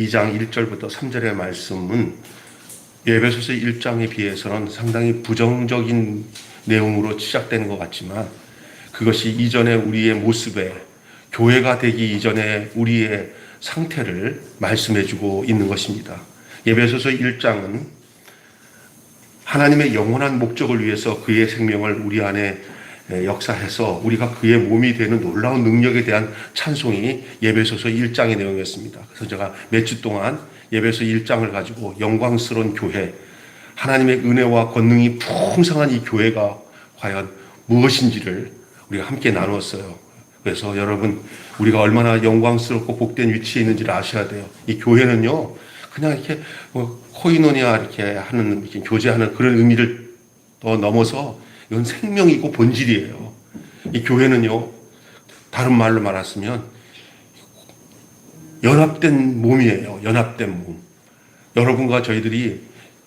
2장 1절부터 3절의 말씀은 에베소서 1장에 비해서는 상당히 부정적인 내용으로 시작되는 것 같지만 그것이 이전에 우리의 모습에 교회가 되기 이전에 우리의 상태를 말씀해주고 있는 것입니다. 에베소서 1장은 하나님의 영원한 목적을 위해서 그의 생명을 우리 안에 역사해서 우리가 그의 몸이 되는 놀라운 능력에 대한 찬송이 에베소서 1장의 내용이었습니다. 그래서 제가 몇 주 동안 에베소 1장을 가지고 영광스러운 교회, 하나님의 은혜와 권능이 풍성한 이 교회가 과연 무엇인지를 우리가 함께 나누었어요. 그래서 여러분, 우리가 얼마나 영광스럽고 복된 위치에 있는지를 아셔야 돼요. 이 교회는요, 그냥 이렇게 코이노니아 이렇게 하는, 이렇게 교제하는 그런 의미를 더 넘어서 이건 생명이고 본질이에요. 이 교회는요, 다른 말로 말했으면 연합된 몸이에요. 연합된 몸. 여러분과 저희들이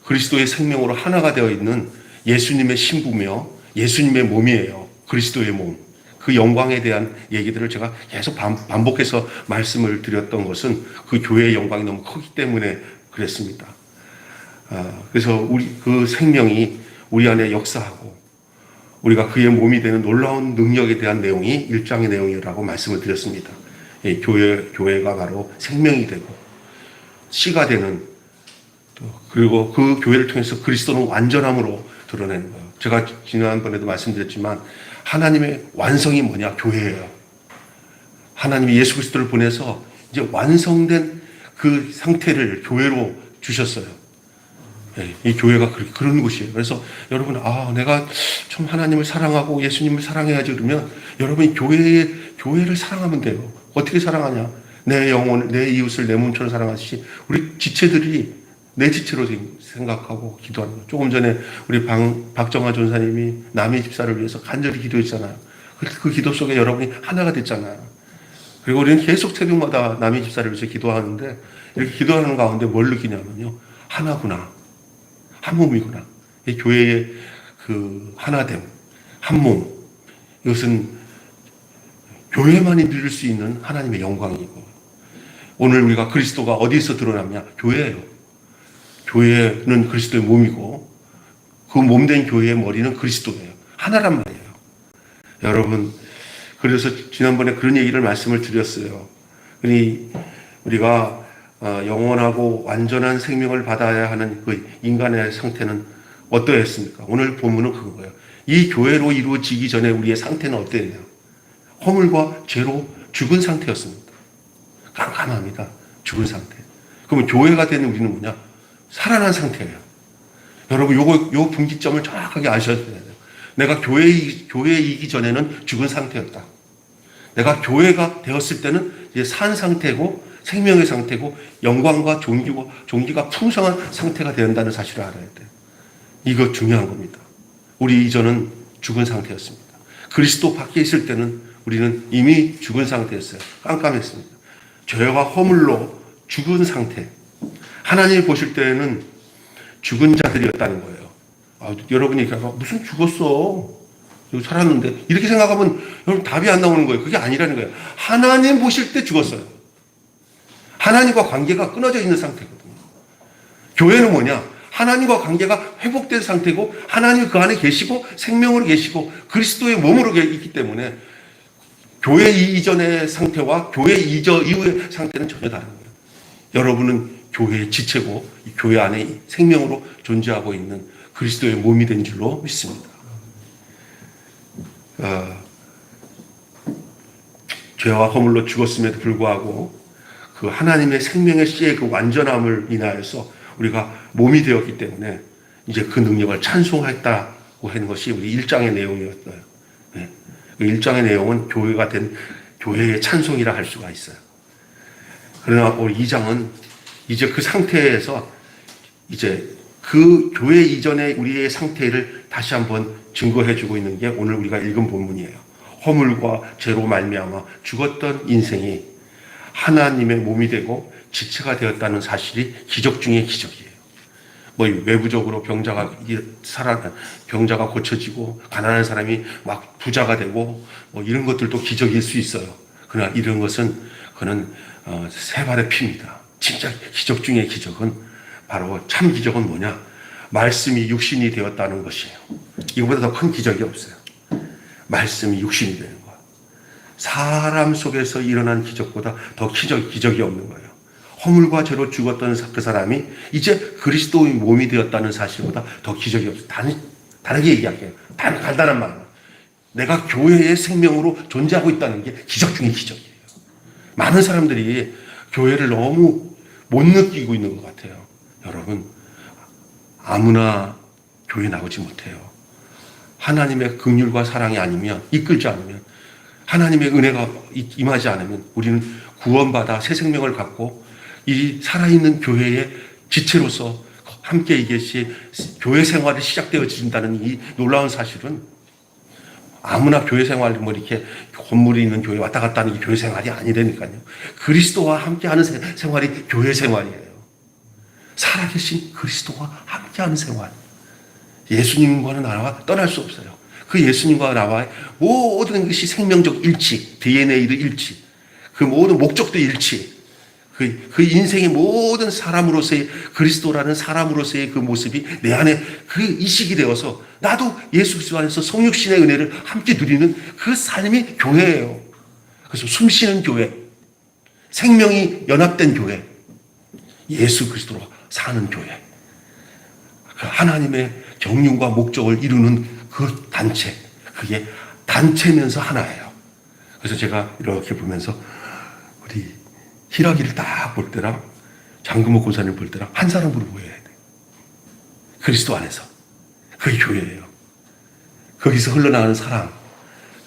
그리스도의 생명으로 하나가 되어 있는 예수님의 신부며 예수님의 몸이에요. 그리스도의 몸. 그 영광에 대한 얘기들을 제가 계속 반복해서 말씀을 드렸던 것은 그 교회의 영광이 너무 크기 때문에 그랬습니다. 그래서 우리 그 생명이 우리 안에 역사하고 우리가 그의 몸이 되는 놀라운 능력에 대한 내용이 1장의 내용이라고 말씀을 드렸습니다. 교회가 바로 생명이 되고 씨가 되는, 그리고 그 교회를 통해서 그리스도는 완전함으로 드러내는 거예요. 제가 지난번에도 말씀드렸지만 하나님의 완성이 뭐냐? 교회예요. 하나님이 예수 그리스도를 보내서 이제 완성된 그 상태를 교회로 주셨어요. 이 교회가 그런 곳이에요. 그래서 여러분, 내가 좀 하나님을 사랑하고 예수님을 사랑해야지 그러면 여러분이 교회를 사랑하면 돼요. 어떻게 사랑하냐? 내 영혼을, 내 이웃을 내 몸처럼 사랑하듯이 우리 지체들이 내 지체로 생각하고 기도하는 거예요. 조금 전에 우리 박정화 전사님이 남의 집사를 위해서 간절히 기도했잖아요. 그 기도 속에 여러분이 하나가 됐잖아요. 그리고 우리는 계속 새벽마다 남의 집사를 위해서 기도하는데 이렇게 기도하는 가운데 뭘 느끼냐면요. 하나구나. 한 몸이구나. 이 교회의 그 하나됨, 한 몸. 이것은 교회만이 누릴 수 있는 하나님의 영광이고, 오늘 우리가 그리스도가 어디서 드러나냐? 교회예요. 교회는 그리스도의 몸이고 그 몸된 교회의 머리는 그리스도예요. 하나란 말이에요. 여러분, 그래서 지난번에 그런 얘기를 말씀을 드렸어요. 우리가 영원하고 완전한 생명을 받아야 하는 그 인간의 상태는 어떠했습니까? 오늘 본문은 그거예요. 이 교회로 이루어지기 전에 우리의 상태는 어땠냐? 허물과 죄로 죽은 상태였습니다. 깜깜합니다. 죽은 상태. 그러면 교회가 되는 우리는 뭐냐? 살아난 상태예요. 여러분, 요 분기점을 정확하게 아셔야 돼요. 내가 교회이기 전에는 죽은 상태였다. 내가 교회가 되었을 때는 이제 산 상태고 생명의 상태고 영광과 종기가 풍성한 상태가 된다는 사실을 알아야 돼요. 이거 중요한 겁니다. 우리 이전은 죽은 상태였습니다. 그리스도 밖에 있을 때는 우리는 이미 죽은 상태였어요. 깜깜했습니다. 죄와 허물로 죽은 상태. 하나님이 보실 때는 죽은 자들이었다는 거예요. 여러분이 무슨 죽었어? 살았는데 이렇게 생각하면 여러분 답이 안 나오는 거예요. 그게 아니라는 거예요. 하나님 보실 때 죽었어요. 하나님과 관계가 끊어져 있는 상태거든요. 교회는 뭐냐? 하나님과 관계가 회복된 상태고 하나님이 그 안에 계시고 생명으로 계시고 그리스도의 몸으로 있기 때문에 교회 이전의 상태와 교회 이후의 상태는 전혀 다른 거예요. 여러분은 교회의 지체고 이 교회 안에 생명으로 존재하고 있는 그리스도의 몸이 된 줄로 믿습니다. 죄와 허물로 죽었음에도 불구하고 그 하나님의 생명의 씨의 그 완전함을 인하여서 우리가 몸이 되었기 때문에 이제 그 능력을 찬송했다고 하는 것이 우리 1장의 내용이었어요. 네. 그 1장의 내용은 교회가 된 교회의 찬송이라 할 수가 있어요. 그러나 우리 2장은 이제 그 상태에서 이제 그 교회 이전의 우리의 상태를 다시 한번 증거해주고 있는 게 오늘 우리가 읽은 본문이에요. 허물과 죄로 말미암아 죽었던 인생이 하나님의 몸이 되고 지체가 되었다는 사실이 기적 중의 기적이에요. 외부적으로 병자가 고쳐지고 가난한 사람이 막 부자가 되고 이런 것들도 기적일 수 있어요. 그러나 이런 것은 그는 세 발의 피입니다. 진짜 기적 중의 기적은 바로 참 기적은 뭐냐? 말씀이 육신이 되었다는 것이에요. 이거보다 더 큰 기적이 없어요. 말씀이 육신이 되는 거. 사람 속에서 일어난 기적보다 더 기적이 없는 거예요. 허물과 죄로 죽었던 그 사람이 이제 그리스도의 몸이 되었다는 사실보다 더 기적이 없어요. 다르게 얘기할게요. 간단한 말로. 내가 교회의 생명으로 존재하고 있다는 게 기적 중의 기적이에요. 많은 사람들이 교회를 너무 못 느끼고 있는 것 같아요. 여러분, 아무나 교회 나오지 못해요. 하나님의 긍휼과 사랑이 아니면, 이끌지 않으면, 하나님의 은혜가 임하지 않으면 우리는 구원받아 새 생명을 갖고 이 살아있는 교회의 지체로서 함께 이것이 교회 생활이 시작되어진다는 이 놀라운 사실은 아무나 교회 생활 뭐 이렇게 건물이 있는 교회 왔다 갔다 하는 게 교회 생활이 아니라니까요. 그리스도와 함께하는 생활이 교회 생활이에요. 살아계신 그리스도와 함께하는 생활. 예수님과는 나와 떠날 수 없어요. 그 예수님과 나와의 모든 것이 생명적 일치, DNA도 일치, 그 모든 목적도 일치, 그 인생의 모든 사람으로서의 그리스도라는 사람으로서의 그 모습이 내 안에 그 이식이 되어서 나도 예수 그리스도 안에서 성육신의 은혜를 함께 누리는 그 삶이 교회예요. 그래서 숨쉬는 교회, 생명이 연합된 교회, 예수 그리스도로 사는 교회, 그 하나님의 경륜과 목적을 이루는 그 단체, 그게 단체면서 하나예요. 그래서 제가 이렇게 보면서 우리 히라기를 딱 볼 때랑 장금옥 권사님 볼 때랑 한 사람으로 보여야 돼. 그리스도 안에서. 그게 교회예요. 거기서 흘러나가는 사랑,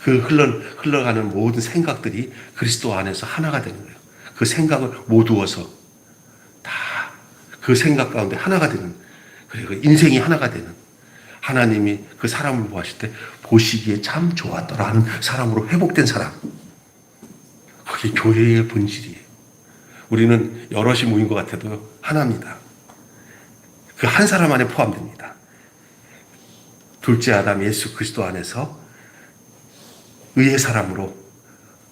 그 흘러가는 모든 생각들이 그리스도 안에서 하나가 되는 거예요. 그 생각을 모두어서 다 그 생각 가운데 하나가 되는, 그리고 인생이 하나가 되는, 하나님이 그 사람을 보았을 때 보시기에 참 좋았더라 하는 사람으로 회복된 사람. 그게 교회의 본질이에요. 우리는 여럿이 모인 것 같아도 하나입니다. 그 한 사람 안에 포함됩니다. 둘째 아담 예수 그리스도 안에서 의의 사람으로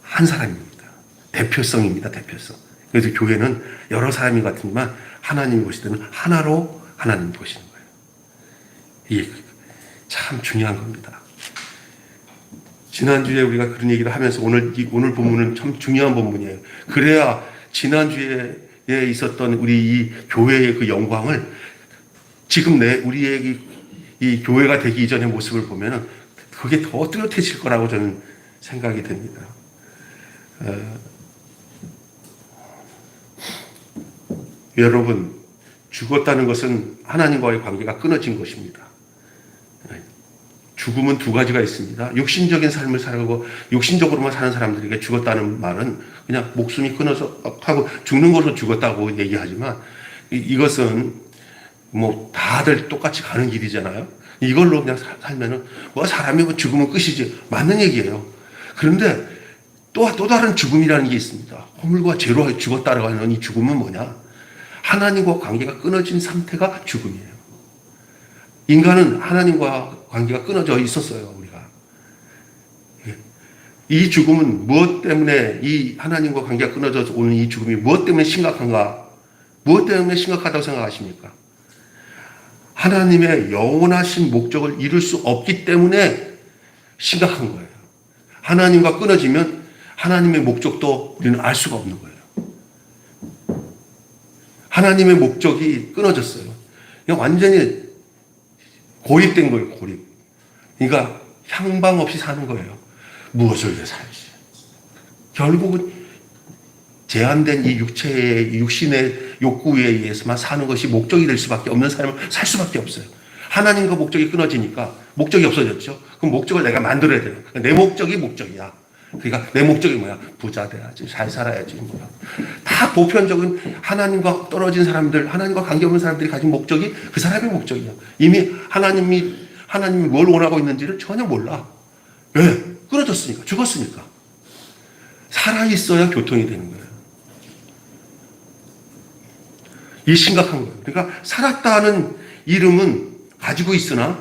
한 사람입니다. 대표성입니다. 대표성. 그래서 교회는 여러 사람이 같지만 하나님이 보실 때는 하나로 하나님 보시는 거예요. 이게 참 중요한 겁니다. 지난주에 우리가 그런 얘기를 하면서 오늘 본문은 참 중요한 본문이에요. 그래야 지난주에 있었던 우리 이 교회의 그 영광을 지금 우리의 이 교회가 되기 이전의 모습을 보면은 그게 더 뚜렷해질 거라고 저는 생각이 됩니다. 여러분, 죽었다는 것은 하나님과의 관계가 끊어진 것입니다. 죽음은 두 가지가 있습니다. 육신적인 삶을 살고 육신적으로만 사는 사람들에게 죽었다는 말은 그냥 목숨이 끊어서 하고 죽는 걸로 죽었다고 얘기하지만 이것은 뭐 다들 똑같이 가는 길이잖아요. 이걸로 그냥 살면은 뭐 사람이 뭐 죽으면 끝이지. 맞는 얘기예요. 그런데 또 다른 죽음이라는 게 있습니다. 허물과 죄로 죽었다라고 하는 이 죽음은 뭐냐? 하나님과 관계가 끊어진 상태가 죽음이에요. 인간은 하나님과 관계가 끊어져 있었어요, 우리가. 이 죽음은 무엇 때문에, 이 하나님과 관계가 끊어져 오는 이 죽음이 무엇 때문에 심각한가? 무엇 때문에 심각하다고 생각하십니까? 하나님의 영원하신 목적을 이룰 수 없기 때문에 심각한 거예요. 하나님과 끊어지면 하나님의 목적도 우리는 알 수가 없는 거예요. 하나님의 목적이 끊어졌어요. 그냥 완전히 고립된 거예요, 고립. 그러니까 향방 없이 사는 거예요. 무엇을 위해 살지? 결국은 제한된 이 육신의 욕구에 의해서만 사는 것이 목적이 될 수밖에 없는 삶을 살 수밖에 없어요. 하나님과 목적이 끊어지니까 목적이 없어졌죠. 그럼 목적을 내가 만들어야 돼요. 내 목적이 목적이야. 그러니까 내 목적이 뭐야? 부자 돼야지, 잘 살아야지, 뭐야. 다 보편적인 하나님과 떨어진 사람들, 하나님과 관계없는 사람들이 가진 목적이 그 사람의 목적이야. 이미 하나님이 뭘 원하고 있는지를 전혀 몰라. 왜? 끊어졌으니까, 죽었으니까. 살아있어야 교통이 되는 거예요. 이 심각한 거예요. 그러니까 살았다는 이름은 가지고 있으나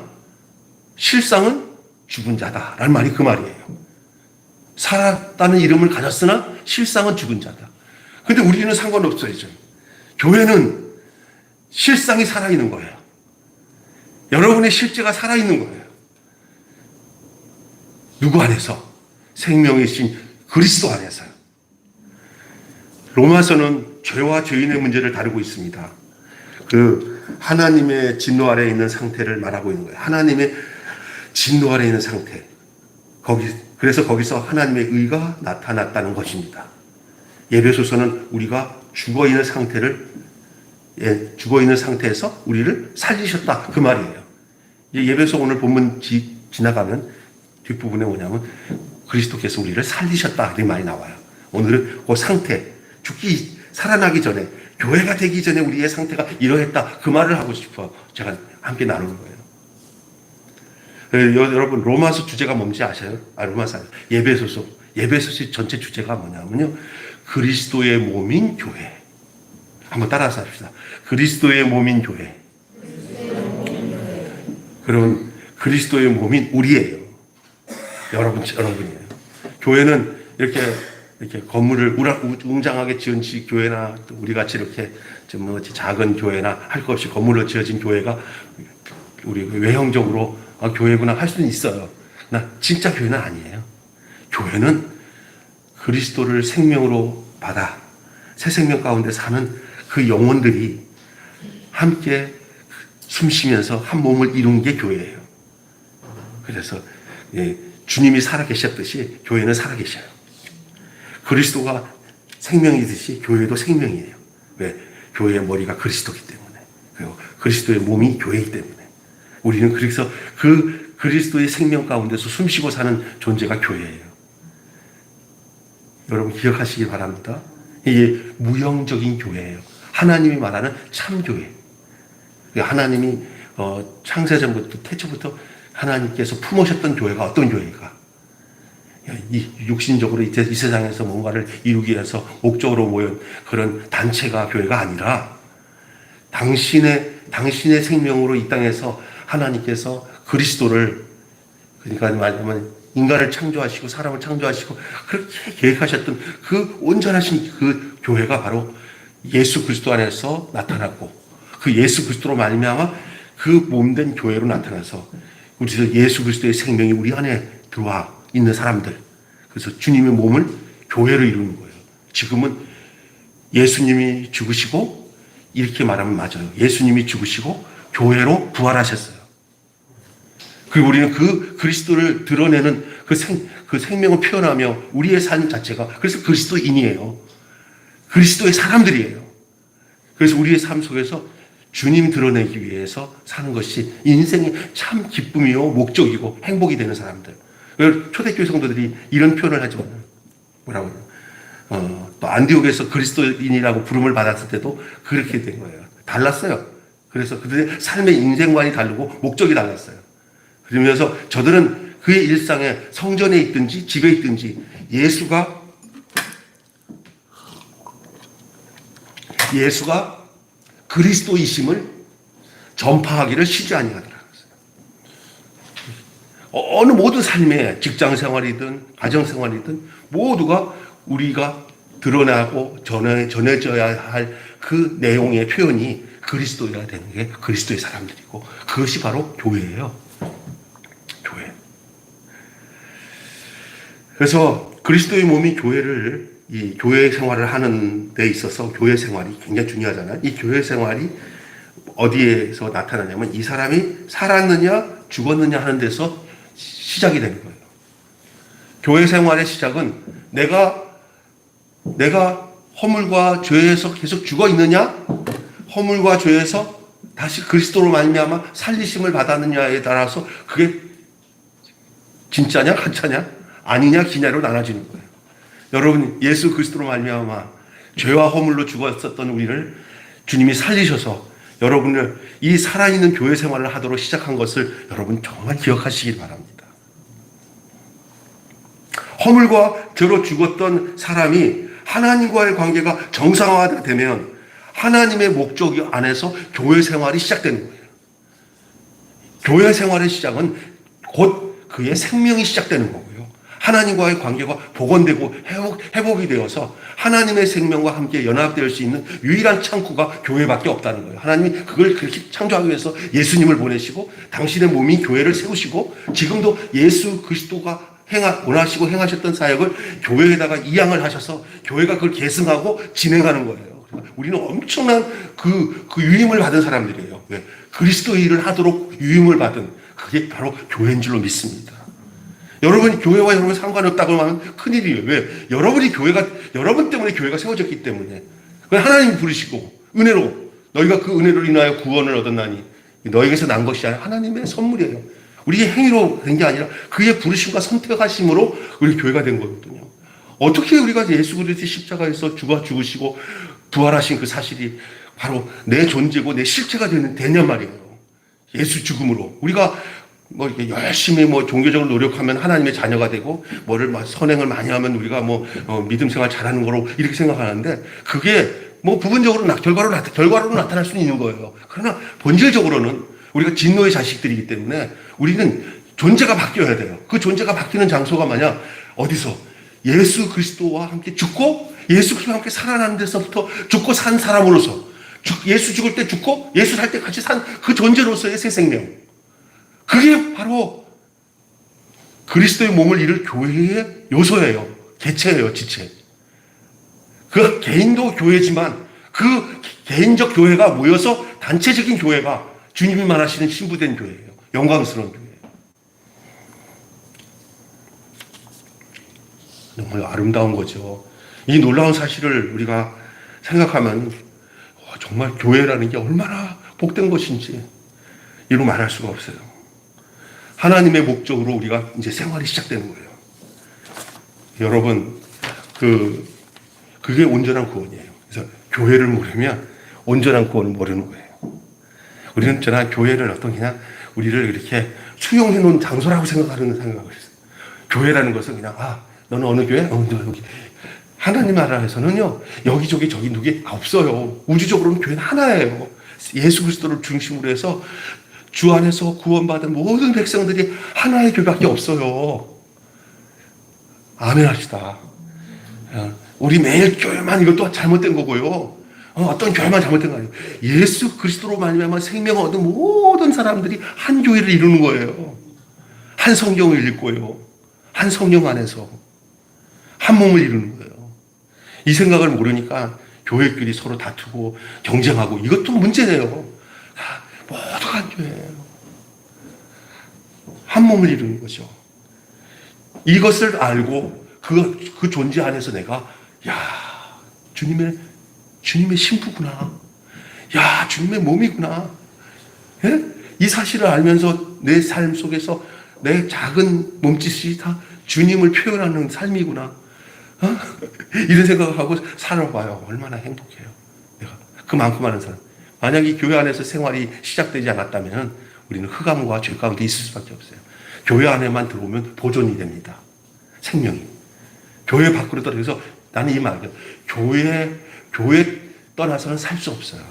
실상은 죽은 자다라는 말이 그 말이에요. 살았다는 이름을 가졌으나 실상은 죽은 자다. 근데 우리는 상관없어요. 교회는 실상이 살아있는 거예요. 여러분의 실제가 살아있는 거예요. 누구 안에서? 생명이신 그리스도 안에서요. 로마서는 죄와 죄인의 문제를 다루고 있습니다. 그 하나님의 진노 아래에 있는 상태를 말하고 있는 거예요. 하나님의 진노 아래에 있는 상태. 그래서 거기서 하나님의 의가 나타났다는 것입니다. 에베소서는 우리가 죽어있는 상태에서 우리를 살리셨다. 그 말이에요. 에베소 오늘 본문 지나가면 뒷부분에 뭐냐면 그리스도께서 우리를 살리셨다. 이 말이 나와요. 오늘은 그 상태, 살아나기 전에, 교회가 되기 전에 우리의 상태가 이러했다. 그 말을 하고 싶어 제가 함께 나누는 거예요. 여러분, 로마서 주제가 뭔지 아셔요? 로마서 아니에요. 예배소서 전체 주제가 뭐냐면요. 그리스도의 몸인 교회. 한번 따라서 합시다. 그리스도의 몸인 교회. 그럼 그리스도의 몸인 우리예요. 여러분이에요. 교회는 이렇게 건물을 웅장하게 지은 교회나 또 우리 같이 이렇게 좀 작은 교회나 할 것 없이 건물로 지어진 교회가 우리 외형적으로 교회구나 할 수는 있어요. 나 진짜 교회는 아니에요. 교회는 그리스도를 생명으로 받아 새 생명 가운데 사는 그 영혼들이 함께 숨쉬면서 한 몸을 이룬 게 교회예요. 그래서 주님이 살아계셨듯이 교회는 살아계셔요. 그리스도가 생명이듯이 교회도 생명이에요. 왜? 교회의 머리가 그리스도이기 때문에. 그리고 그리스도의 몸이 교회이기 때문에. 우리는 그래서 그 그리스도의 생명 가운데서 숨쉬고 사는 존재가 교회예요. 여러분 기억하시기 바랍니다. 이게 무형적인 교회예요. 하나님이 말하는 참교회. 하나님이 창세전부터 태초부터 하나님께서 품으셨던 교회가 어떤 교회인가? 이 육신적으로 이 세상에서 뭔가를 이루기 위해서 목적으로 모인 그런 단체가 교회가 아니라 당신의 생명으로 이 땅에서 하나님께서 그리스도를, 그러니까 말하면 인간을 창조하시고 사람을 창조하시고 그렇게 계획하셨던 그 온전하신 그 교회가 바로 예수 그리스도 안에서 나타났고, 그 예수 그리스도로 말미암아 그 몸된 교회로 나타나서 우리 예수 그리스도의 생명이 우리 안에 들어와 있는 사람들, 그래서 주님의 몸을 교회로 이루는 거예요. 지금은 예수님이 죽으시고, 이렇게 말하면 맞아요. 예수님이 죽으시고 교회로 부활하셨어요. 그리고 우리는 그 그리스도를 드러내는 그 생명을 표현하며 우리의 삶 자체가 그래서 그리스도인이에요. 그리스도의 사람들이에요. 그래서 우리의 삶 속에서 주님 드러내기 위해서 사는 것이 인생의 참 기쁨이요 목적이고 행복이 되는 사람들. 초대교회 성도들이 이런 표현을 하지만 뭐라고요? 또 안디옥에서 그리스도인이라고 부름을 받았을 때도 그렇게 된 거예요. 달랐어요. 그래서 그들의 삶의 인생관이 다르고 목적이 달랐어요. 그러면서 저들은 그의 일상에 성전에 있든지 집에 있든지 예수가 그리스도이심을 전파하기를 쉬지 아니하더라. 어느 모든 삶에 직장 생활이든 가정 생활이든 모두가 우리가 드러나고 전해져야 할 그 내용의 표현이 그리스도여야 되는 게 그리스도의 사람들이고, 그것이 바로 교회예요. 교회. 그래서 그리스도의 몸이 이 교회 생활을 하는 데 있어서 교회 생활이 굉장히 중요하잖아요. 이 교회 생활이 어디에서 나타나냐면 이 사람이 살았느냐 죽었느냐 하는 데서 시작이 되는 거예요. 교회 생활의 시작은 내가 허물과 죄에서 계속 죽어 있느냐, 허물과 죄에서 다시 그리스도로 말미암아 살리심을 받았느냐에 따라서 그게 진짜냐 가짜냐 아니냐 기냐로 나눠지는 거예요. 여러분, 예수 그리스도로 말미암아 죄와 허물로 죽었었던 우리를 주님이 살리셔서 여러분을 이 살아있는 교회 생활을 하도록 시작한 것을 여러분 정말 기억하시길 바랍니다. 허물과 죄로 죽었던 사람이 하나님과의 관계가 정상화되면 하나님의 목적 안에서 교회 생활이 시작되는 거예요. 교회 생활의 시작은 곧 그의 생명이 시작되는 거고요. 하나님과의 관계가 복원되고 회복이 되어서 하나님의 생명과 함께 연합될 수 있는 유일한 창구가 교회밖에 없다는 거예요. 하나님이 그걸 그렇게 창조하기 위해서 예수님을 보내시고 당신의 몸인 교회를 세우시고 지금도 예수 그리스도가 원하시고 행하셨던 사역을 교회에다가 이양을 하셔서 교회가 그걸 계승하고 진행하는 거예요. 우리는 엄청난 그 유임을 받은 사람들이에요. 왜? 그리스도의 일을 하도록 유임을 받은 그게 바로 교회인 줄로 믿습니다. 여러분이 교회와 여러분 상관없다고 하면 큰일이에요. 왜? 여러분 때문에 교회가 세워졌기 때문에. 하나님이 부르시고 은혜로 너희가 그 은혜로 인하여 구원을 얻었나니 너희에게서 난 것이 아니라 하나님의 선물이에요. 우리의 행위로 된 게 아니라 그의 부르심과 선택하심으로 우리 교회가 된 거거든요. 어떻게 우리가 예수 그리스도의 십자가에서 죽으시고 부활하신 그 사실이 바로 내 존재고 내 실체가 되냔 말이에요. 예수 죽음으로. 우리가 이렇게 열심히 종교적으로 노력하면 하나님의 자녀가 되고 선행을 많이 하면 우리가 믿음 생활 잘하는 거로 이렇게 생각하는데 그게 부분적으로 결과로 나타날 수는 있는 거예요. 그러나 본질적으로는 우리가 진노의 자식들이기 때문에 우리는 존재가 바뀌어야 돼요. 그 존재가 바뀌는 장소가 만약 어디서 예수 그리스도와 함께 죽고 예수 그리스도와 함께 살아나는 데서부터 죽고 산 사람으로서 예수 죽을 때 죽고 예수 살 때 같이 산 그 존재로서의 새 생명. 그게 바로 그리스도의 몸을 이룰 교회의 요소예요. 개체예요, 지체. 그 개인도 교회지만 그 개인적 교회가 모여서 단체적인 교회가 주님이 말하시는 신부된 교회예요. 영광스러운 교회예요. 정말 아름다운 거죠. 이 놀라운 사실을 우리가 생각하면 정말 교회라는 게 얼마나 복된 것인지 이루 말할 수가 없어요. 하나님의 목적으로 우리가 이제 생활이 시작되는 거예요. 여러분, 그게 온전한 구원이에요. 그래서 교회를 모르면 온전한 구원을 모르는 거예요. 우리는 저는 교회를 그냥 우리를 이렇게 수용해 놓은 장소라고 생각을 했어요. 교회라는 것은 그냥, 너는 어느 교회? 여기. 하나님 나라에서는요, 여기저기 저기 누구 없어요. 우주적으로는 교회는 하나예요. 예수 그리스도를 중심으로 해서 주 안에서 구원받은 모든 백성들이 하나의 교회밖에 없어요. 아멘 합시다. 우리 매일 교회만 이것도 잘못된 거고요. 어떤 교회만 잘못된 거 아니에요. 예수 그리스도로 말미암아 생명을 얻은 모든 사람들이 한 교회를 이루는 거예요. 한 성경을 읽고요. 한 성령 안에서 한 몸을 이루는 거예요. 이 생각을 모르니까 교회끼리 서로 다투고 경쟁하고 이것도 문제예요. 모두가 한 교회예요. 한 몸을 이루는 거죠. 이것을 알고 그 존재 안에서 내가 주님의 신부구나. 주님의 몸이구나. 예? 이 사실을 알면서 내 삶 속에서 내 작은 몸짓이 다 주님을 표현하는 삶이구나. 이런 생각을 하고 살아봐요. 얼마나 행복해요. 내가 그만큼 많은 사람. 만약 이 교회 안에서 생활이 시작되지 않았다면 우리는 흑암과 죄 가운데 있을 수밖에 없어요. 교회 안에만 들어오면 보존이 됩니다. 생명이. 교회 밖으로 떨어져서 나는 이 말이에요. 교회 떠나서는 살 수 없어요.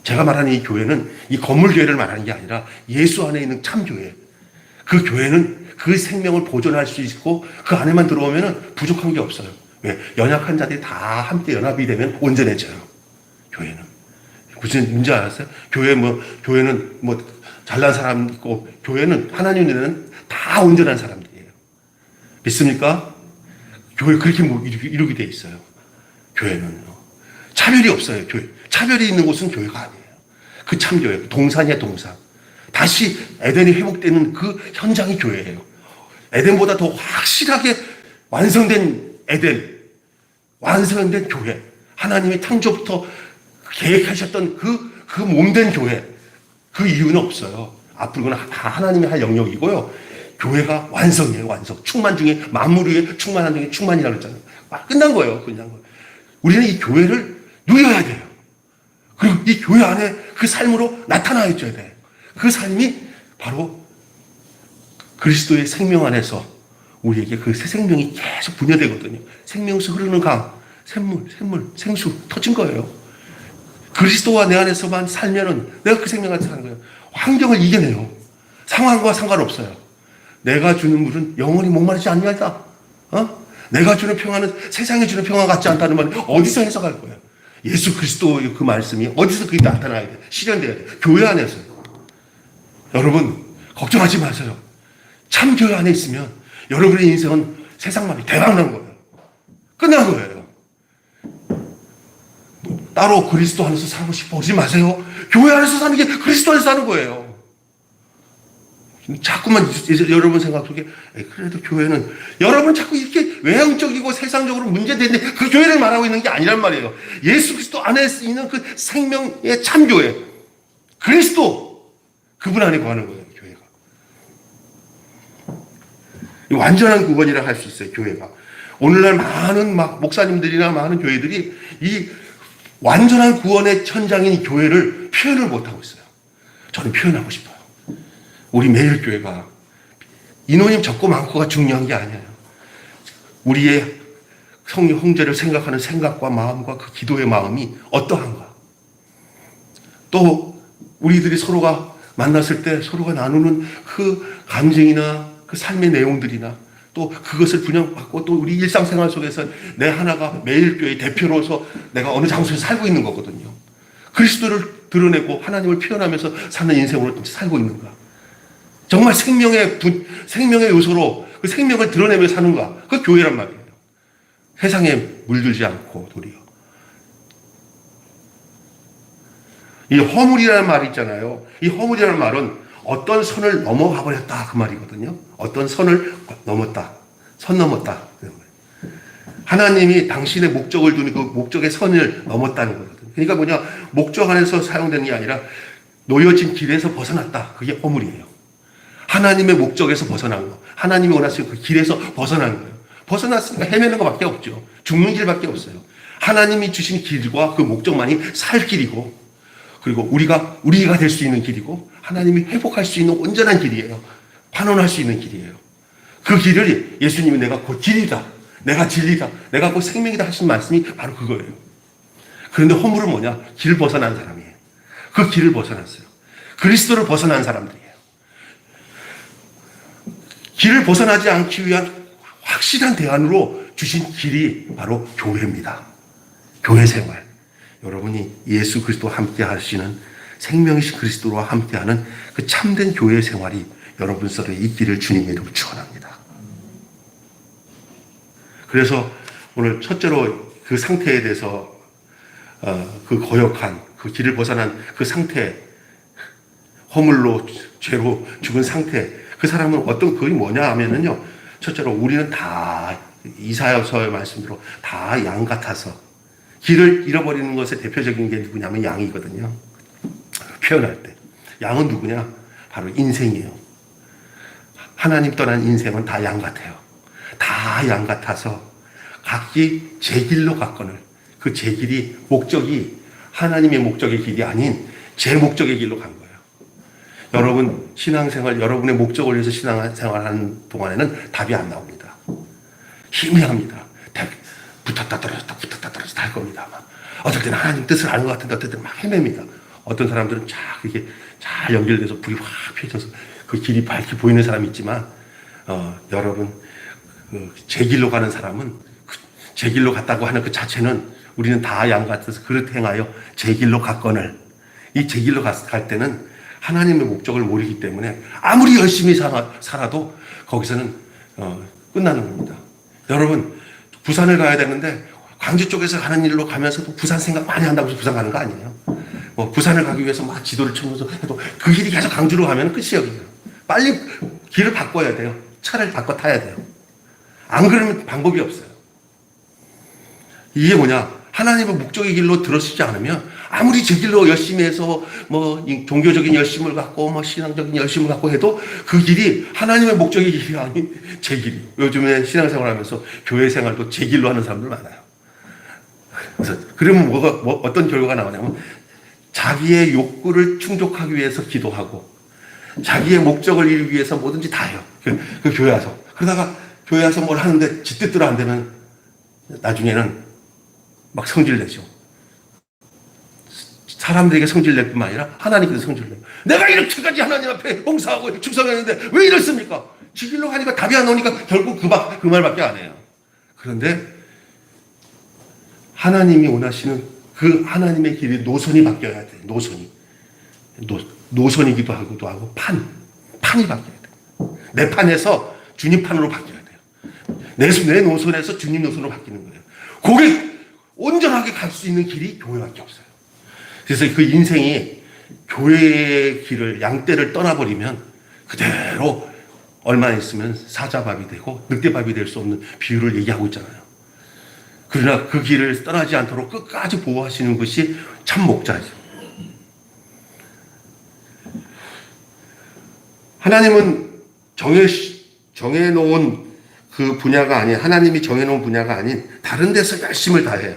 제가 말하는 이 교회는 이 건물 교회를 말하는 게 아니라 예수 안에 있는 참 교회. 그 교회는 그 생명을 보존할 수 있고 그 안에만 들어오면 부족한 게 없어요. 왜? 연약한 자들이 다 함께 연합이 되면 온전해져요. 교회는. 무슨 문제 알았어요? 교회는 잘난 사람 있고 교회는 하나님은 다 온전한 사람들이에요. 믿습니까? 교회 그렇게 이루게 돼 있어요. 교회는요. 차별이 없어요. 교회. 차별이 있는 곳은 교회가 아니에요. 그 참교회. 동산이야, 동산. 다시 에덴이 회복되는 그 현장이 교회예요. 에덴보다 더 확실하게 완성된 에덴, 완성된 교회. 하나님이 창조부터 계획하셨던 그 몸된 교회. 그 이유는 없어요. 앞으로는 다 하나님이 할 영역이고요. 교회가 완성이에요, 완성. 충만 중에, 만물 위에 충만한 중에 충만이라고 했잖아요. 끝난 거예요, 끝난 거예요. 우리는 이 교회를 누려야 돼요. 그리고 이 교회 안에 그 삶으로 나타나야 돼요. 그 삶이 바로 그리스도의 생명 안에서 우리에게 그 새 생명이 계속 분여되거든요. 생명수 흐르는 강, 샘물, 생수 터진 거예요. 그리스도와 내 안에서만 살면은 내가 그 생명 안에서 사는 거예요. 환경을 이겨내요. 상황과 상관없어요. 내가 주는 물은 영원히 목마르지 않냐다. 내가 주는 평화는 세상이 주는 평화 같지 않다는 말이 어디서 해석할 거예요? 예수 그리스도의 그 말씀이 어디서 그게 나타나야 돼? 실현돼야 돼. 교회 안에서. 여러분 걱정하지 마세요. 참 교회 안에 있으면 여러분의 인생은 세상만이 대박난 거예요. 끝난 거예요. 따로 그리스도 안에서 살고 싶어 그러지 마세요. 교회 안에서 사는 게 그리스도 안에서 사는 거예요. 자꾸만 여러분 생각 속에 그래도 교회는 여러분 자꾸 이렇게 외형적이고 세상적으로 문제되는데 그 교회를 말하고 있는 게 아니란 말이에요. 예수 그리스도 안에 있는 그 생명의 참교회 그리스도 그분 안에 거하는 거예요. 교회가 완전한 구원이라 할 수 있어요. 교회가 오늘날 많은 목사님들이나 많은 교회들이 이 완전한 구원의 현장인 교회를 표현을 못하고 있어요. 저는 표현하고 싶어요. 우리 매일 교회가 인원이 적고 많고가 중요한 게 아니에요. 우리의 성령 형제를 생각하는 생각과 마음과 그 기도의 마음이 어떠한가. 또 우리들이 서로가 만났을 때 서로가 나누는 그 감정이나 그 삶의 내용들이나 또 그것을 분양받고 또 우리 일상생활 속에서 내 하나가 매일 교회의 대표로서 내가 어느 장소에서 살고 있는 거거든요. 그리스도를 드러내고 하나님을 표현하면서 사는 인생으로 살고 있는가. 정말 생명의 요소로 그 생명을 드러내며 사는가. 그 교회란 말이에요. 세상에 물들지 않고 도리어. 이 허물이라는 말이 있잖아요. 이 허물이라는 말은 어떤 선을 넘어가 버렸다 그 말이거든요. 어떤 선을 넘었다. 선 넘었다. 하나님이 당신의 목적을 두는 그 목적의 선을 넘었다는 거거든요. 그러니까 뭐냐. 목적 안에서 사용되는 게 아니라 놓여진 길에서 벗어났다. 그게 허물이에요. 하나님의 목적에서 벗어난 거. 하나님이 원하시는 그 길에서 벗어난 거예요. 벗어났으니까 헤매는 것밖에 없죠. 죽는 길밖에 없어요. 하나님이 주신 길과 그 목적만이 살 길이고 그리고 우리가 될 수 있는 길이고 하나님이 회복할 수 있는 온전한 길이에요. 환원할 수 있는 길이에요. 그 길을 예수님이 내가 곧 길이다. 내가 진리다. 내가 곧 생명이다 하신 말씀이 바로 그거예요. 그런데 허물은 뭐냐? 길 벗어난 사람이에요. 그 길을 벗어났어요. 그리스도를 벗어난 사람들이에요. 길을 벗어나지 않기 위한 확실한 대안으로 주신 길이 바로 교회입니다. 교회 생활. 여러분이 예수 그리스도와 함께 하시는 생명이신 그리스도와 함께하는 그 참된 교회 생활이 여러분 속에 있기를 주님의 이름으로 축원합니다. 그래서 오늘 첫째로 그 상태에 대해서 그 거역한 그 길을 벗어난 그 상태, 허물로 죄로 죽은 상태, 그 사람은 어떤 그게 뭐냐 하면은요. 첫째로 우리는 다 이사야서의 말씀대로 다 양 같아서 길을 잃어버리는 것의 대표적인 게 누구냐면 양이거든요. 표현할 때. 양은 누구냐? 바로 인생이에요. 하나님 떠난 인생은 다 양 같아요. 다 양 같아서 각기 제 길로 갔거늘 그 제 길이 목적이 하나님의 목적의 길이 아닌 제 목적의 길로 간 거예요. 여러분 신앙생활 여러분의 목적을 위해서 신앙생활하는 동안에는 답이 안 나옵니다. 희미합니다. 붙었다 떨어졌다 할 겁니다. 어떨 때는 하나님 뜻을 아는 것 같은데 어떨 때는 막 헤맵니다. 어떤 사람들은 이렇게 잘 연결돼서 불이 확 펴져서 그 길이 밝게 보이는 사람이 있지만 여러분 제 길로 가는 사람은 제 길로 갔다고 하는 그 자체는 우리는 다 양 같아서 그렇게 행하여 제 길로 갔거늘 이 제 길로 갈 때는 하나님의 목적을 모르기 때문에 아무리 열심히 살아도 거기서는 끝나는 겁니다. 여러분 부산을 가야 되는데 광주 쪽에서 가는 일로 가면서도 부산 생각 많이 한다고 해서 부산 가는 거 아니에요. 부산을 가기 위해서 막 지도를 쳐면서 해도 그 길이 계속 강주로 가면 끝이에요. 그냥. 빨리 길을 바꿔야 돼요. 차를 바꿔 타야 돼요. 안 그러면 방법이 없어요. 이게 뭐냐? 하나님의 목적의 길로 들어서지 않으면 아무리 제 길로 열심히 해서 종교적인 열심을 갖고 신앙적인 열심을 갖고 해도 그 길이 하나님의 목적의 길이 아닌 제 길이. 요즘에 신앙생활하면서 교회 생활도 제 길로 하는 사람들 많아요. 그래서 그러면 어떤 결과가 나오냐면 자기의 욕구를 충족하기 위해서 기도하고 자기의 목적을 이루기 위해서 뭐든지 다 해요. 그 교회 와서. 그러다가 교회 와서 뭘 하는데 지 뜻대로 안 되면 나중에는 막 성질내죠. 사람들에게 성질낼 뿐만 아니라 하나님께서 성질내요. 내가 이렇게까지 하나님 앞에 봉사하고 충성했는데 왜 이렇습니까? 지 길로 가니까 답이 안 나오니까 결국 그 말밖에 안 해요. 그런데 하나님이 원하시는 그 하나님의 길이 노선이 바뀌어야 돼. 노선이기도 하고 판이 바뀌어야 돼. 내 판에서 주님 판으로 바뀌어야 돼요. 내 노선에서 주님 노선으로 바뀌는 거예요. 거기 온전하게 갈 수 있는 길이 교회밖에 없어요. 그래서 그 인생이 교회의 길을 양떼를 떠나버리면 그대로 얼마 있으면 사자밥이 되고 늑대밥이 될 수 없는 비유를 얘기하고 있잖아요. 그러나 그 길을 떠나지 않도록 끝까지 보호하시는 것이 참 목자죠. 하나님은 정해놓은 그 분야가 아닌, 하나님이 정해놓은 분야가 아닌 다른 데서 열심을 다해요.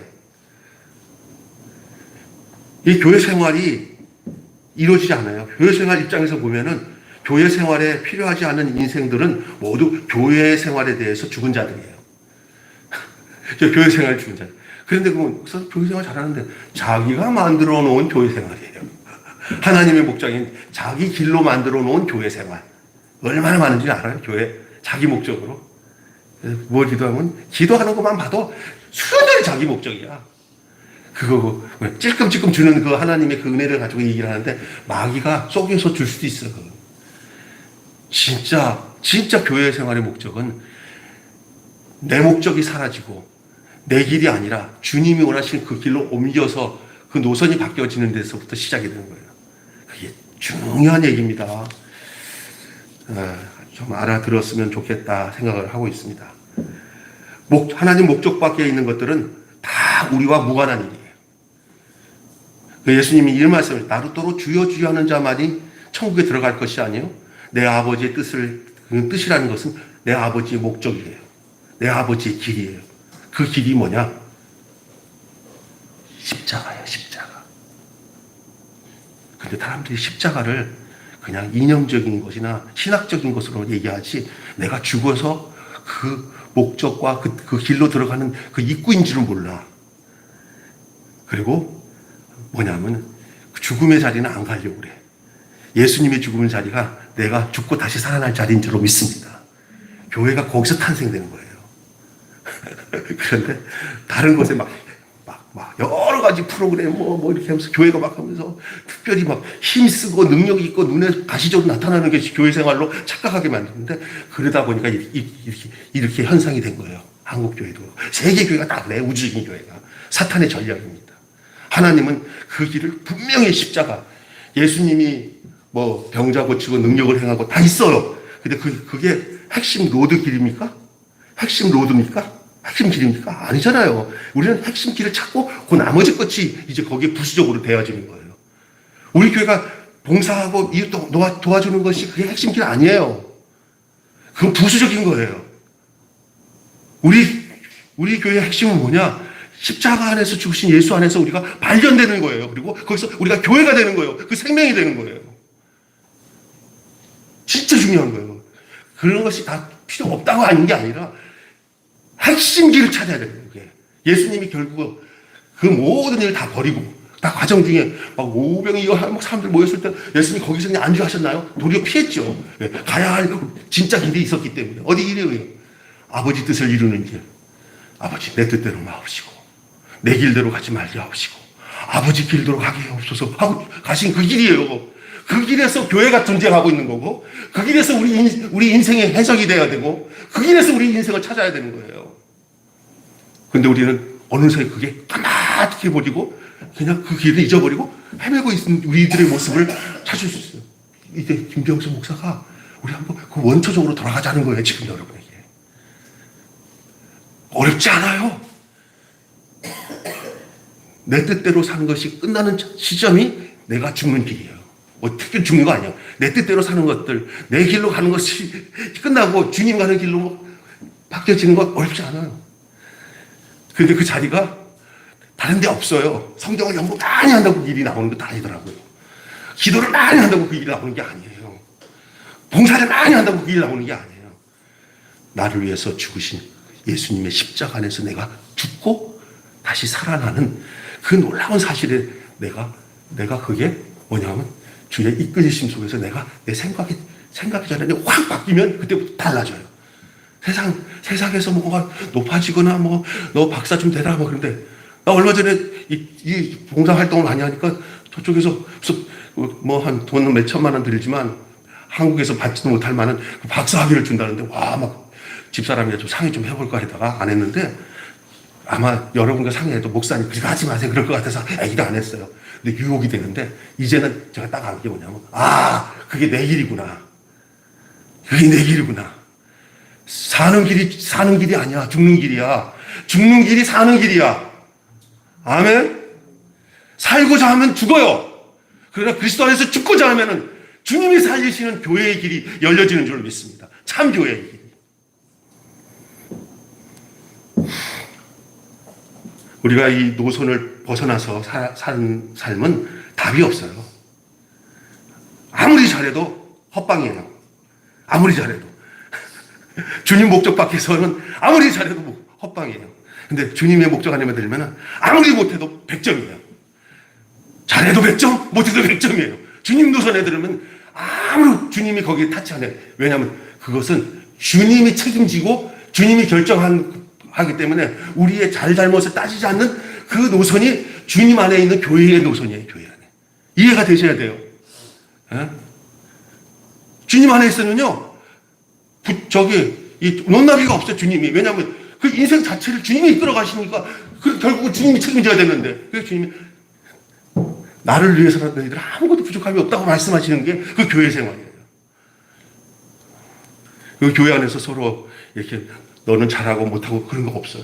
이 교회 생활이 이루어지지 않아요. 교회 생활 입장에서 보면은 교회 생활에 필요하지 않은 인생들은 모두 교회 생활에 대해서 죽은 자들이에요. 교회 생활 죽은 자. 그런데 그래서 교회 생활 잘하는데 자기가 만들어 놓은 교회 생활이에요. 하나님의 목적인 자기 길로 만들어 놓은 교회 생활. 얼마나 많은지 알아요? 교회 자기 목적으로. 뭘 기도하면 기도하는 것만 봐도 수요들이 자기 목적이야. 그거 찔끔찔끔 주는 그 하나님의 그 은혜를 가지고 얘기를 하는데 마귀가 속여서 줄 수도 있어. 진짜 교회 생활의 목적은 내 목적이 사라지고 내 길이 아니라 주님이 원하시는 그 길로 옮겨서 그 노선이 바뀌어지는 데서부터 시작이 되는 거예요. 그게 중요한 얘기입니다. 좀 알아들었으면 좋겠다 생각을 하고 있습니다. 하나님 목적 밖에 있는 것들은 다 우리와 무관한 일이에요. 예수님이 이런 말씀을 나루토로 주여 주여 하는 자만이 천국에 들어갈 것이 아니요 내 아버지의 뜻이라는 것은 내 아버지의 목적이에요. 내 아버지의 길이에요. 그 길이 뭐냐? 십자가예요, 십자가. 근데 사람들이 십자가를 그냥 이념적인 것이나 신학적인 것으로 얘기하지 내가 죽어서 그 목적과 그 길로 들어가는 그 입구인 줄은 몰라. 그리고 뭐냐면 죽음의 자리는 안 가려고 그래. 예수님의 죽음의 자리가 내가 죽고 다시 살아날 자리인 줄로 믿습니다. 교회가 거기서 탄생되는 거예요. 그런데 다른 곳에 막 여러 가지 프로그램 이렇게 하면서 교회가 막 하면서 특별히 막 힘쓰고 능력 있고 눈에 가시적으로 나타나는 게 교회 생활로 착각하게 만드는데 그러다 보니까 이렇게 현상이 된 거예요. 한국 교회도 세계 교회가 다 그래. 우주적인 교회가 사탄의 전략입니다. 하나님은 그 길을 분명히 십자가 예수님이 병자 고치고 능력을 행하고 다 있어요. 근데 그게 핵심 로드 길입니까? 핵심 로드입니까? 핵심 길입니까? 아니잖아요. 우리는 핵심 길을 찾고 그 나머지 것이 이제 거기에 부수적으로 되어지는 거예요. 우리 교회가 봉사하고 이웃도 도와주는 것이 그게 핵심 길 아니에요. 그건 부수적인 거예요. 우리 교회의 핵심은 뭐냐? 십자가 안에서 죽으신 예수 안에서 우리가 발견되는 거예요. 그리고 거기서 우리가 교회가 되는 거예요. 그 생명이 되는 거예요. 진짜 중요한 거예요. 그런 것이 다 필요 없다고 하는 게 아니라 핵심 길을 찾아야 되는 거예요. 예수님이 결국 그 모든 일을 다 버리고 다 과정 중에 막 오병이 사람들 모였을 때 예수님이 거기서 그냥 안주하셨나요? 도리어 피했죠. 가야 할 진짜 길이 있었기 때문에. 어디 길이에요? 아버지 뜻을 이루는 길. 아버지 내 뜻대로 마옵시고 내 길대로 가지 말게 하옵시고 아버지 길대로 가게 하옵소서 하고 가신 그 길이에요. 그 길에서 교회가 존재하고 있는 거고 그 길에서 우리 인생의 해석이 돼야 되고 그 길에서 우리 인생을 찾아야 되는 거예요. 그런데 우리는 어느새 그게 까맣게 버리고 그냥 그 길을 잊어버리고 헤매고 있는 우리들의 모습을 찾을 수 있어요. 이제 김병수 목사가 우리 한번 그 원초적으로 돌아가자는 거예요. 지금 여러분에게. 어렵지 않아요. 내 뜻대로 사는 것이 끝나는 시점이 내가 죽는 길이에요. 특별히 죽는 거 아니에요. 내 뜻대로 사는 것들, 내 길로 가는 것이 끝나고 주님 가는 길로 바뀌어지는 건 어렵지 않아요. 그런데 그 자리가 다른 데 없어요. 성경을 연구 많이 한다고 그 길이 나오는 것도 아니더라고요. 기도를 많이 한다고 그 길이 나오는 게 아니에요. 봉사를 많이 한다고 그 길이 나오는 게 아니에요. 나를 위해서 죽으신 예수님의 십자가 안에서 내가 죽고 다시 살아나는 그 놀라운 사실에 내가 그게 뭐냐면 주의 이끌리심 속에서 내가 내 생각이 전에 확 바뀌면 그때부터 달라져요. 세상에서 뭐가 높아지거나 뭐, 너 박사 좀 되라 뭐 그런데, 나 얼마 전에 이 봉사 활동을 많이 하니까 저쪽에서 뭐 한 돈 몇 천만 원 들지만 한국에서 받지도 못할 만한 박사 학위를 준다는데, 와, 막 집사람이 좀 상의 좀 해볼까 하다가 안 했는데, 아마 여러분과 상의해도 목사님 그거 하지 마세요 그럴 것 같아서 애기도 안 했어요. 근데 유혹이 되는데, 이제는 제가 딱 안 게 뭐냐면, 그게 내 길이구나. 그게 내 길이구나. 사는 길이 아니야. 죽는 길이야. 죽는 길이 사는 길이야. 아멘? 살고자 하면 죽어요. 그러나 그리스도 안에서 죽고자 하면은 주님이 살리시는 교회의 길이 열려지는 줄로 믿습니다. 참 교회의 길. 우리가 이 노선을 벗어나서 사는 삶은 답이 없어요. 아무리 잘해도 헛방이에요. 아무리 잘해도. 주님 목적 밖에서는 아무리 잘해도 헛방이에요. 근데 주님의 목적 안에만 들면 아무리 못해도 100점이에요. 잘해도 100점, 못해도 100점이에요. 주님 노선에 들으면 아무리 주님이 거기에 타치 안 해요. 왜냐하면 그것은 주님이 책임지고 주님이 결정하기 때문에 우리의 잘잘못을 따지지 않는 그 노선이 주님 안에 있는 교회의 노선이에요. 교회 안에. 이해가 되셔야 돼요. 에? 주님 안에 있으면요, 이 논나비가 없어요, 주님이. 왜냐하면 그 인생 자체를 주님이 이끌어 가시니까 결국은 주님이 책임져야 되는데, 그래서 주님이 나를 위해서라도 너희들 아무것도 부족함이 없다고 말씀하시는 게 그 교회 생활이에요. 그 교회 안에서 서로 이렇게 너는 잘하고 못하고 그런 거 없어요.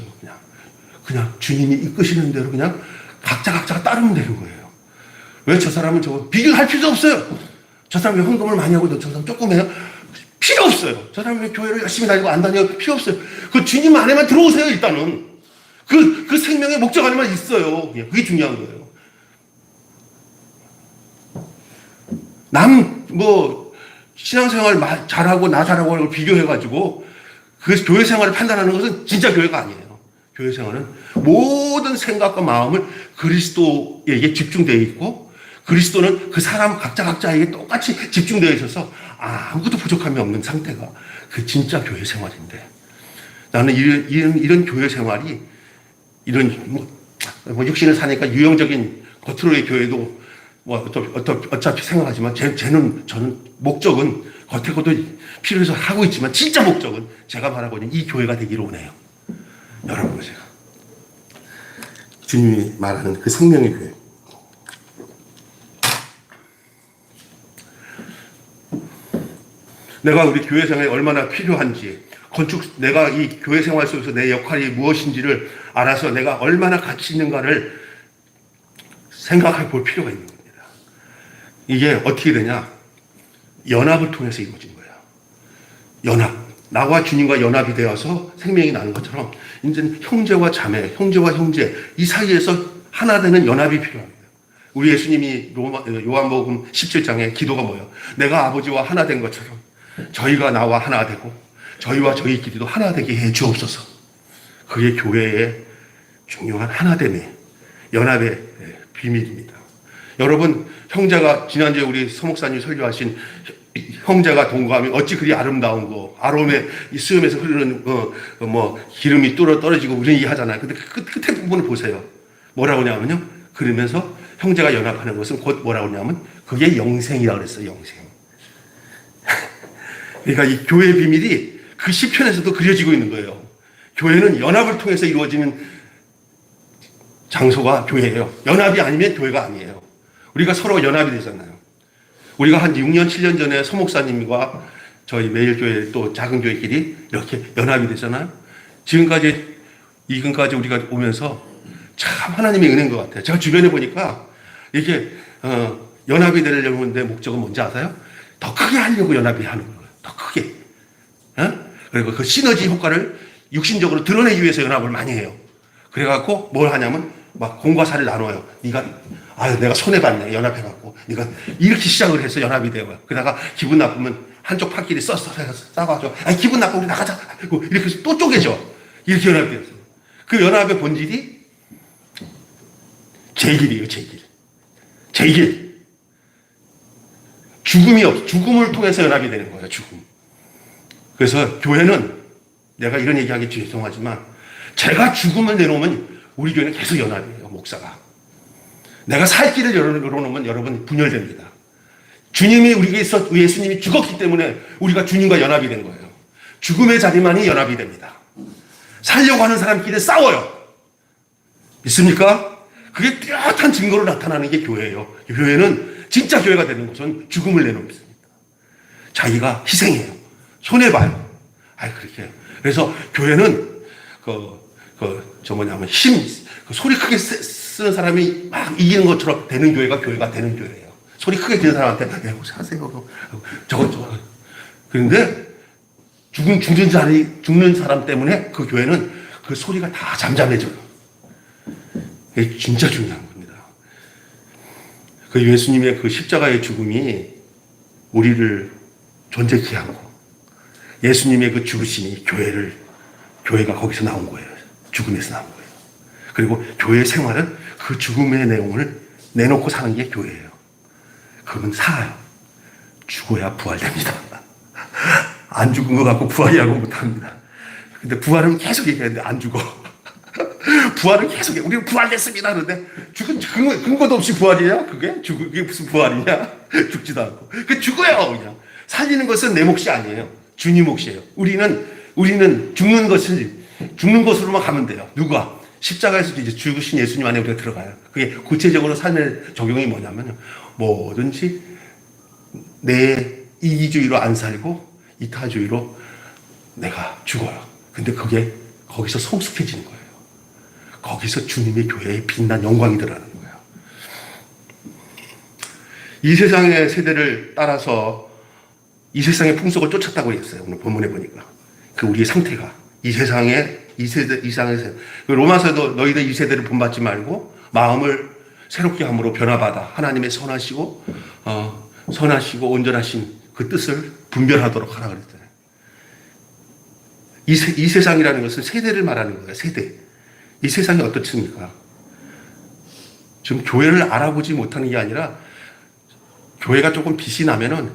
그냥 주님이 이끄시는 대로 그냥 각자가 따르면 되는 거예요. 왜 저 사람은 저거 비교할 필요도 없어요. 저 사람이 헌금을 많이 하고 저 사람 조금 해요. 필요 없어요. 저 사람이 교회를 열심히 다니고 안 다니고 필요 없어요. 그 주님 안에만 들어오세요. 일단은 그 생명의 목적 안에만 있어요. 그게 중요한 거예요. 신앙생활 잘하고 나 잘하고 비교해가지고 그 교회 생활을 판단하는 것은 진짜 교회가 아니에요. 교회 생활은 모든 생각과 마음을 그리스도에게 집중되어 있고, 그리스도는 그 사람 각자에게 똑같이 집중되어 있어서 아무것도 부족함이 없는 상태가 그 진짜 교회 생활인데, 나는 이런 교회 생활이 육신을 사니까 유형적인 겉으로의 교회도 어차피 생각하지만 저는 목적은 겉에서도 필요해서 하고 있지만 진짜 목적은 제가 말하고 있는 이 교회가 되기를 원해요. 여러분, 제가 주님이 말하는 그 생명의 교회. 내가 우리 교회 생활에 얼마나 필요한지, 내가 이 교회 생활 속에서 내 역할이 무엇인지를 알아서 내가 얼마나 가치 있는가를 생각해 볼 필요가 있는 겁니다. 이게 어떻게 되냐? 연합을 통해서 이루어진 거예요. 연합. 나와 주님과 연합이 되어서 생명이 나는 것처럼 이제는 형제와 자매, 형제와 형제 이 사이에서 하나 되는 연합이 필요합니다. 우리 예수님이 요한복음 17장에 기도가 뭐예요? 내가 아버지와 하나 된 것처럼 저희가 나와 하나 되고 저희와 저희끼리도 하나 되게 해 주옵소서. 그게 교회의 중요한 하나됨의 연합의 비밀입니다. 여러분, 형제가 지난주에 우리 서목사님이 설교하신 형제가 동거하면 어찌 그리 아름다운 거, 아롬의 수염에서 흐르는 기름이 떨어지고 우리는 이해하잖아요. 근데 그 끝에 부분을 보세요. 뭐라고 하냐면요, 그러면서 형제가 연합하는 것은 곧 뭐라고 하냐면 그게 영생이라고 그랬어요. 영생. 그러니까 이 교회의 비밀이 그 시편에서도 그려지고 있는 거예요. 교회는 연합을 통해서 이루어지는 장소가 교회예요. 연합이 아니면 교회가 아니에요. 우리가 서로 연합이 되잖아요. 우리가 한 6년, 7년 전에 소목사님과 저희 매일교회 또 작은 교회끼리 이렇게 연합이 되잖아요. 지금까지 우리가 오면서 참 하나님의 은혜인 것 같아요. 제가 주변에 보니까 이렇게 연합이 되려는 내 목적은 뭔지 아세요? 더 크게 하려고 연합이 하는 거예요. 더 크게. 그리고 그 시너지 효과를 육신적으로 드러내기 위해서 연합을 많이 해요. 그래갖고 뭘 하냐면 막 공과 사를 나눠요. 내가 손해봤네. 연합해갖고. 이렇게 시작을 해서 연합이 돼요. 그러다가 기분 나쁘면 한쪽 팔끼리 싸가지고, 기분 나쁘고 우리 나가자. 이렇게 해서 또 쪼개져. 이렇게 연합이 되었어요. 그 연합의 본질이 제길이에요, 제길. 제길. 죽음을 통해서 연합이 되는 거예요, 죽음. 그래서 교회는 내가 이런 얘기하기 죄송하지만 제가 죽음을 내놓으면 우리 교회는 계속 연합이에요. 목사가. 내가 살 길을 열어놓으면 여러분 분열됩니다. 주님이 우리에게서 예수님이 죽었기 때문에 우리가 주님과 연합이 된 거예요. 죽음의 자리만이 연합이 됩니다. 살려고 하는 사람끼리 싸워요. 믿습니까? 그게 뚜렷한 증거로 나타나는 게 교회예요. 교회는 진짜 교회가 되는 것은 죽음을 내놓습니다. 자기가 희생해요. 손해봐요. 그렇게. 그래서 교회는 소리 크게 쓰는 사람이 막 이기는 것처럼 되는 교회가 되는 교회예요. 소리 크게 지는 사람한테, 하세요. 저거. 그런데 죽는 사람 때문에 그 교회는 그 소리가 다 잠잠해져요. 이게 진짜 중요한 겁니다. 그 예수님의 그 십자가의 죽음이 우리를 존재케 하고 예수님의 그 죽으심이 교회가 거기서 나온 거예요. 죽음에서 나온 거예요. 그리고 교회의 생활은 그 죽음의 내용을 내놓고 사는 게 교회예요. 그러면 살아요. 죽어야 부활됩니다. 안 죽은 거 갖고 부활이라고 못합니다. 근데 부활은 계속 얘기하는데 안 죽어. 부활은 계속 해. 우리는 부활됐습니다. 그런데 죽은 근거도 없이 부활이에요? 그게 무슨 부활이냐? 죽지도 않고. 죽어요, 그냥. 살리는 것은 내 몫이 아니에요. 주님 몫이에요. 우리는 죽는 것으로만 가면 돼요. 누가? 십자가에서도 이제 죽으신 예수님 안에 우리가 들어가요. 그게 구체적으로 삶의 적용이 뭐냐면요. 뭐든지 내 이기주의로 안 살고 이타주의로 내가 죽어요. 근데 그게 거기서 성숙해지는 거예요. 거기서 주님의 교회에 빛난 영광이 드러나는 거예요. 이 세상의 세대를 따라서 이 세상의 풍속을 쫓았다고 했어요. 오늘 본문에 보니까. 우리의 상태가. 이 세상의 세대. 로마서에도 너희들 이 세대를 본받지 말고 마음을 새롭게 함으로 변화받아 하나님의 선하시고 온전하신 그 뜻을 분별하도록 하라 그랬잖아요. 이 세상이라는 것은 세대를 말하는 거예요. 세대. 이 세상이 어떻습니까? 지금 교회를 알아보지 못하는 게 아니라 교회가 조금 빛이 나면은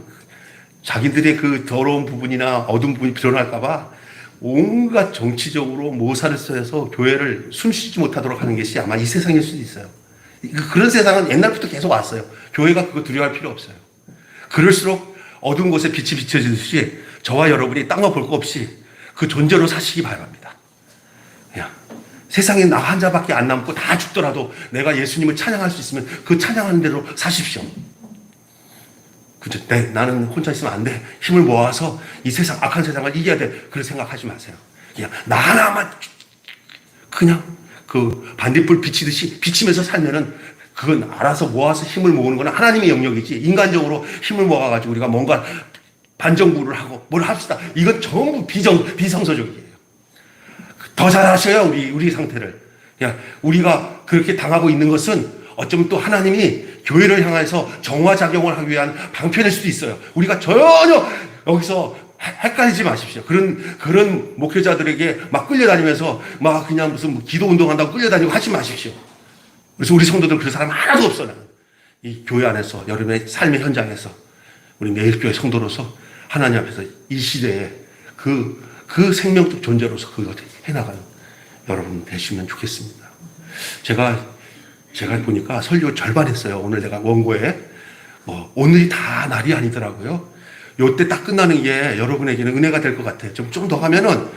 자기들의 그 더러운 부분이나 어두운 부분이 드러날까봐 온갖 정치적으로 모사를 써서 교회를 숨쉬지 못하도록 하는 것이 아마 이 세상일 수도 있어요. 그런 세상은 옛날부터 계속 왔어요. 교회가 그거 두려워할 필요 없어요. 그럴수록 어두운 곳에 빛이 비춰지듯이 저와 여러분이 딴 거 볼 거 없이 그 존재로 사시기 바랍니다. 그냥 세상에 나 한 자밖에 안 남고 다 죽더라도 내가 예수님을 찬양할 수 있으면 그 찬양하는 대로 사십시오. 그죠? 나는 혼자 있으면 안 돼. 힘을 모아서 이 세상, 악한 세상을 이겨야 돼. 그런 생각하지 마세요. 그냥 나 하나만 그냥 그 반딧불 비치듯이 비치면서 살면은 그건 알아서 모아서 힘을 모으는 건 하나님의 영역이지. 인간적으로 힘을 모아가지고 우리가 뭔가 반정부를 하고 뭘 합시다. 이건 전부 비성서적이에요. 더 잘하셔요. 우리 상태를. 그냥 우리가 그렇게 당하고 있는 것은 어쩌면 또 하나님이 교회를 향해서 정화작용을 하기 위한 방편일 수도 있어요. 우리가 전혀 여기서 헷갈리지 마십시오. 그런 목회자들에게 막 끌려다니면서 막 그냥 무슨 기도 운동한다고 끌려다니고 하지 마십시오. 그래서 우리 성도들은 그런 사람 하나도 없어요. 이 교회 안에서 여러분의 삶의 현장에서 우리 매일교회 성도로서 하나님 앞에서 이 시대에 그 생명적 존재로서 그걸 해나가는 여러분 되시면 좋겠습니다. 제가 보니까 설교 절반 했어요. 오늘 내가 원고에. 오늘이 다 날이 아니더라고요. 요때 딱 끝나는 게 여러분에게는 은혜가 될 것 같아요. 좀 더 가면은,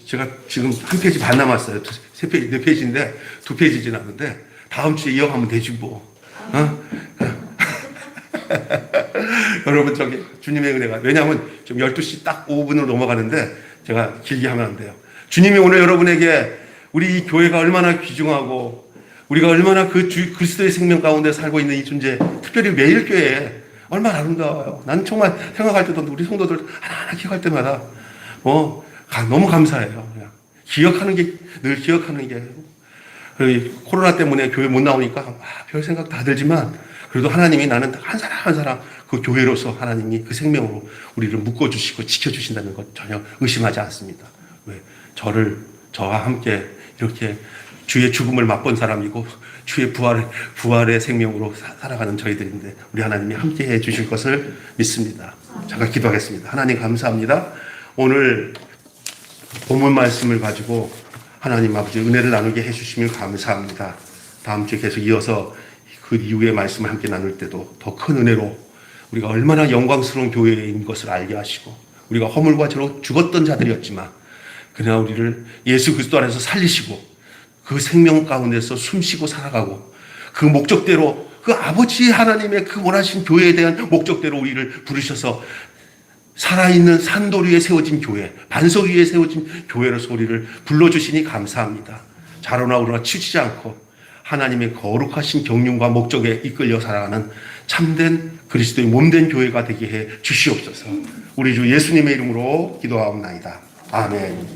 제가 지금 한 페이지 반 남았어요. 네 페이지인데, 2페이지 지났는데, 다음 주에 이어가면 되지 뭐. 여러분, 주님의 은혜가. 왜냐하면 지금 12시 딱 5분으로 넘어가는데, 제가 길게 하면 안 돼요. 주님이 오늘 여러분에게 우리 교회가 얼마나 귀중하고, 우리가 얼마나 그리스도의 생명 가운데 살고 있는 이 존재, 특별히 매일교회에 얼마나 아름다워요. 난 정말 생각할 때도 우리 성도들 하나하나 기억할 때마다 너무 감사해요. 그냥 늘 기억하는 게. 코로나 때문에 교회 못 나오니까 별 생각 다 들지만 그래도 하나님이 나는 한 사람 한 사람 그 교회로서 하나님이 그 생명으로 우리를 묶어주시고 지켜주신다는 것 전혀 의심하지 않습니다. 왜? 저와 함께 이렇게 주의 죽음을 맛본 사람이고 주의 부활의 생명으로 살아가는 저희들인데 우리 하나님이 함께 해 주실 것을 믿습니다. 잠깐 기도하겠습니다. 하나님 감사합니다. 오늘 본문 말씀을 가지고 하나님 아버지 은혜를 나누게 해주시면 감사합니다. 다음 주에 계속 이어서 그 이후의 말씀을 함께 나눌 때도 더 큰 은혜로 우리가 얼마나 영광스러운 교회인 것을 알게 하시고 우리가 허물과 죄로 죽었던 자들이었지만 그러나 우리를 예수 그리스도 안에서 살리시고 그 생명 가운데서 숨쉬고 살아가고 그 목적대로 그 아버지 하나님의 그 원하신 교회에 대한 목적대로 우리를 부르셔서 살아있는 산돌 위에 세워진 교회, 반석 위에 세워진 교회로서 우리를 불러주시니 감사합니다. 자로나 우러나 치우치지 않고 하나님의 거룩하신 경륜과 목적에 이끌려 살아가는 참된 그리스도의 몸된 교회가 되게 해 주시옵소서. 우리 주 예수님의 이름으로 기도하옵나이다. 아멘.